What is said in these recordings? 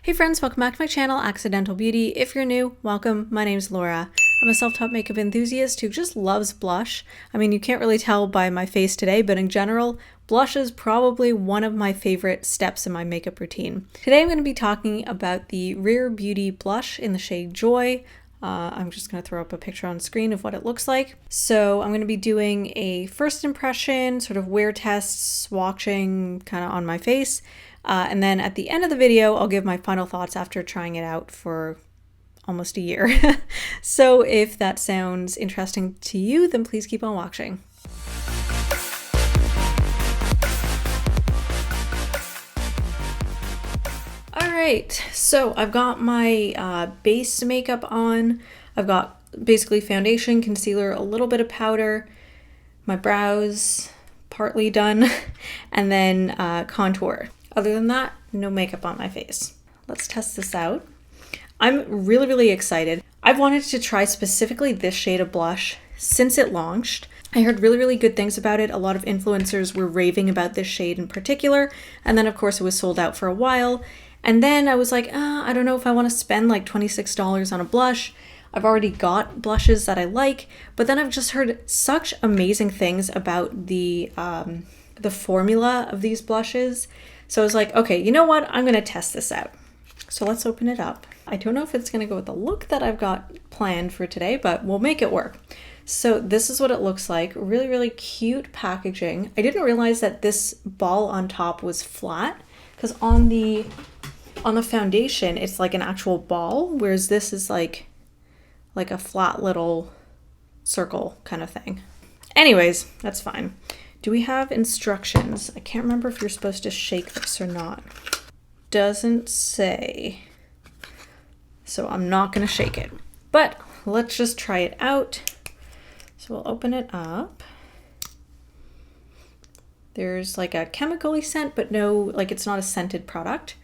Hey friends, welcome back to my channel, Accidental Beauty. If you're new, welcome. My name's Laura. I'm a self-taught makeup enthusiast who just loves blush. I mean, you can't really tell by my face today, but in general, blush is probably one of my favorite steps in my makeup routine. Today I'm going to be talking about the Rare Beauty blush in the shade Joy. I'm just going to throw up a picture on screen of what it looks like. So I'm going to be doing a first impression, sort of wear test, swatching kind of on my face. And then at the end of the video, I'll give my final thoughts after trying it out for almost a year. So if that sounds interesting to you, then please keep on watching. Alright, so I've got my base makeup on. I've got basically foundation, concealer, a little bit of powder, my brows partly done, and then contour. Other than that, no makeup on my face. Let's test this out. I'm really excited. I've wanted to try specifically this shade of blush since it launched. I heard really good things about it. A lot of influencers were raving about this shade in particular. And then of course it was sold out for a while. And then I was like, I don't know if I want to spend like $26 on a blush. I've already got blushes that I like, but then I've just heard such amazing things about the formula of these blushes. So I was like, okay, you know what? I'm going to test this out. So let's open it up. I don't know if it's going to go with the look that I've got planned for today, but we'll make it work. So this is what it looks like. Really cute packaging. I didn't realize that this ball on top was flat because on the foundation, it's like an actual ball, whereas this is like a flat little circle kind of thing. Anyways, that's fine. Do we have instructions? I can't remember if you're supposed to shake this or not. Doesn't say. So I'm not going to shake it. But let's just try it out. So we'll open it up. There's like a chemically scent, but no, like it's not a scented product.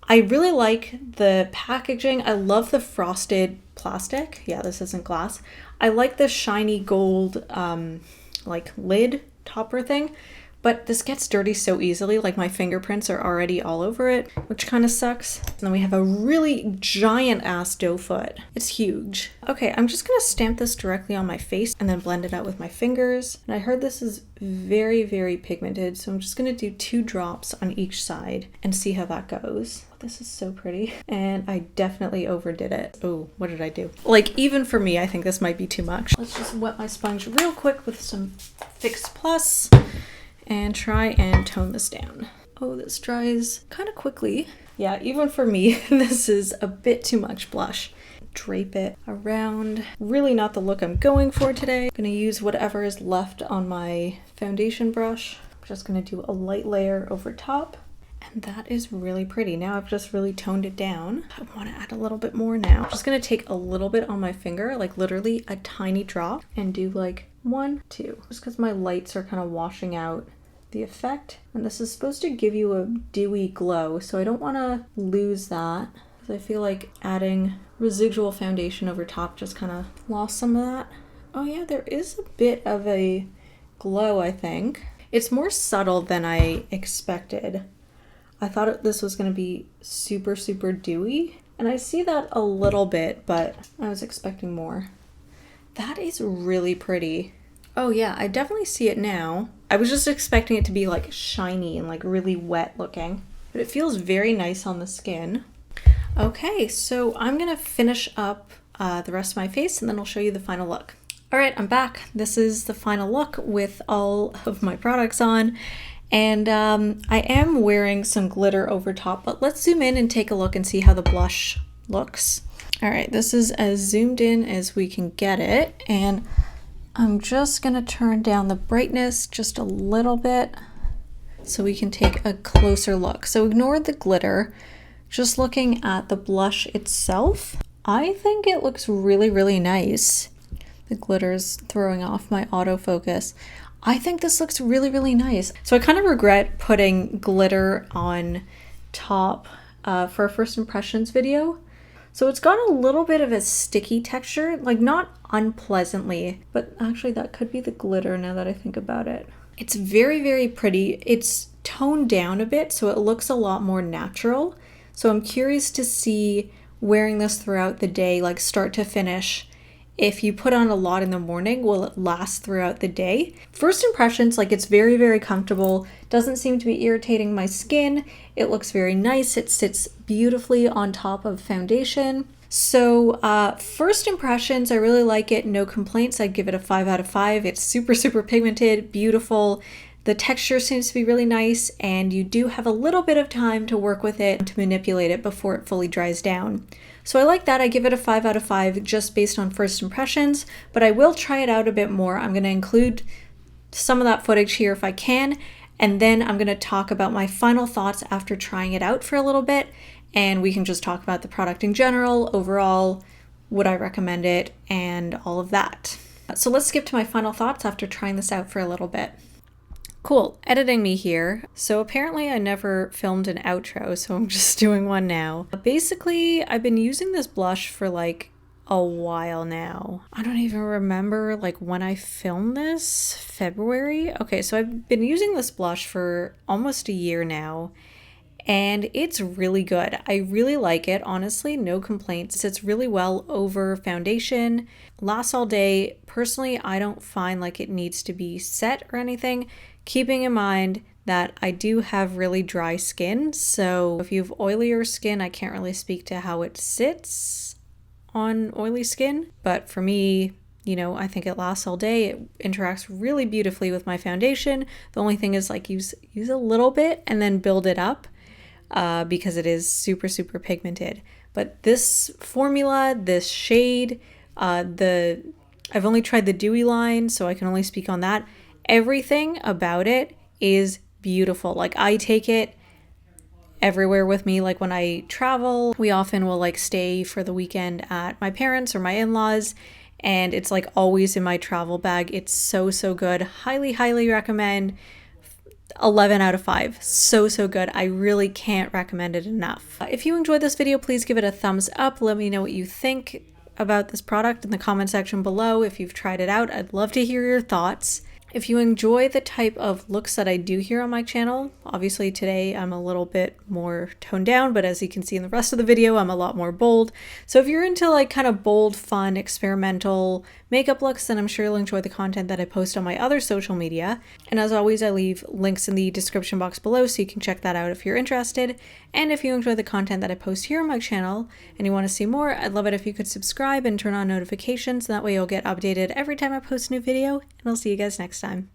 I really like the packaging. I love the frosted plastic. Yeah, this isn't glass. I like the shiny gold like lid topper thing, but this gets dirty so easily. Like my fingerprints are already all over it, which kind of sucks. And then we have a really giant ass doe foot. It's huge. Okay, I'm just gonna stamp this directly on my face and then blend it out with my fingers. And I heard this is very pigmented, so I'm just gonna do 2 drops on each side and see how that goes. This is so pretty. And I definitely overdid it. Oh, what did I do? Like, even for me, I think this might be too much. Let's just wet my sponge real quick with some Fix Plus and try and tone this down. Oh, this dries kind of quickly. Yeah, even for me, this is a bit too much blush. Drape it around. Really not the look I'm going for today. I'm gonna use whatever is left on my foundation brush. I'm just gonna do a light layer over top. And that is really pretty. Now I've just really toned it down. I want to add a little bit more now. I'm just going to take a little bit on my finger, like literally a tiny drop, and do like 1, 2. Just because my lights are kind of washing out the effect. And this is supposed to give you a dewy glow, so I don't want to lose that, because I feel like adding residual foundation over top just kind of lost some of that. Oh yeah, there is a bit of a glow, I think. It's more subtle than I expected. I thought this was going to be super dewy, and I see that a little bit, but I was expecting more. That is really pretty. Oh yeah, I definitely see it now. I was just expecting it to be like shiny and like really wet looking, but it feels very nice on the skin. Okay, so I'm going to finish up the rest of my face and then I'll show you the final look. All right, I'm back. This is the final look with all of my products on. And I am wearing some glitter over top, but let's zoom in and take a look and see how the blush looks. All right, this is as zoomed in as we can get it. And I'm just gonna turn down the brightness just a little bit so we can take a closer look. So ignore the glitter, just looking at the blush itself. I think it looks really nice. The glitter's throwing off my autofocus. I think this looks really nice. So I kind of regret putting glitter on top for a first impressions video. So it's got a little bit of a sticky texture, like not unpleasantly, but actually that could be the glitter now that I think about it. It's very pretty. It's toned down a bit, so it looks a lot more natural. So I'm curious to see wearing this throughout the day, like start to finish. If you put on a lot in the morning, will it last throughout the day? First impressions, like it's very, very comfortable. Doesn't seem to be irritating my skin. It looks very nice. It sits beautifully on top of foundation. So first impressions, I really like it. No complaints. I'd give it a 5 out of 5. It's super, super pigmented, beautiful. The texture seems to be really nice, and you do have a little bit of time to work with it to manipulate it before it fully dries down. So I like that. I give it a 5 out of 5 just based on first impressions, but I will try it out a bit more. I'm going to include some of that footage here if I can, and then I'm going to talk about my final thoughts after trying it out for a little bit, and we can just talk about the product in general, overall, would I recommend it, and all of that. So let's skip to my final thoughts after trying this out for a little bit. Cool, editing me here. So apparently I never filmed an outro, so I'm just doing one now. Basically, I've been using this blush for like a while now. I don't even remember like when I filmed this, February? Okay, so I've been using this blush for almost a year now, and it's really good. I really like it, honestly, no complaints. It sits really well over foundation, lasts all day. Personally, I don't find like it needs to be set or anything, keeping in mind that I do have really dry skin. So if you have oilier skin, I can't really speak to how it sits on oily skin. But for me, you know, I think it lasts all day. It interacts really beautifully with my foundation. The only thing is like use a little bit and then build it up. Because it is super, super pigmented. But this formula, this shade, I've only tried the dewy line, so I can only speak on that. Everything about it is beautiful. Like I take it everywhere with me. Like when I travel, we often will like stay for the weekend at my parents' or my in-laws, and it's like always in my travel bag. It's so, so good. Highly, highly recommend. 11 out of 5. So, so good. I really can't recommend it enough. If you enjoyed this video, please give it a thumbs up. Let me know what you think about this product in the comment section below. If you've tried it out, I'd love to hear your thoughts. If you enjoy the type of looks that I do here on my channel, obviously today I'm a little bit more toned down, but as you can see in the rest of the video, I'm a lot more bold. So if you're into like kind of bold, fun, experimental makeup looks, then I'm sure you'll enjoy the content that I post on my other social media. And as always, I leave links in the description box below so you can check that out if you're interested. And if you enjoy the content that I post here on my channel and you want to see more, I'd love it if you could subscribe and turn on notifications. That way you'll get updated every time I post a new video, and I'll see you guys next time.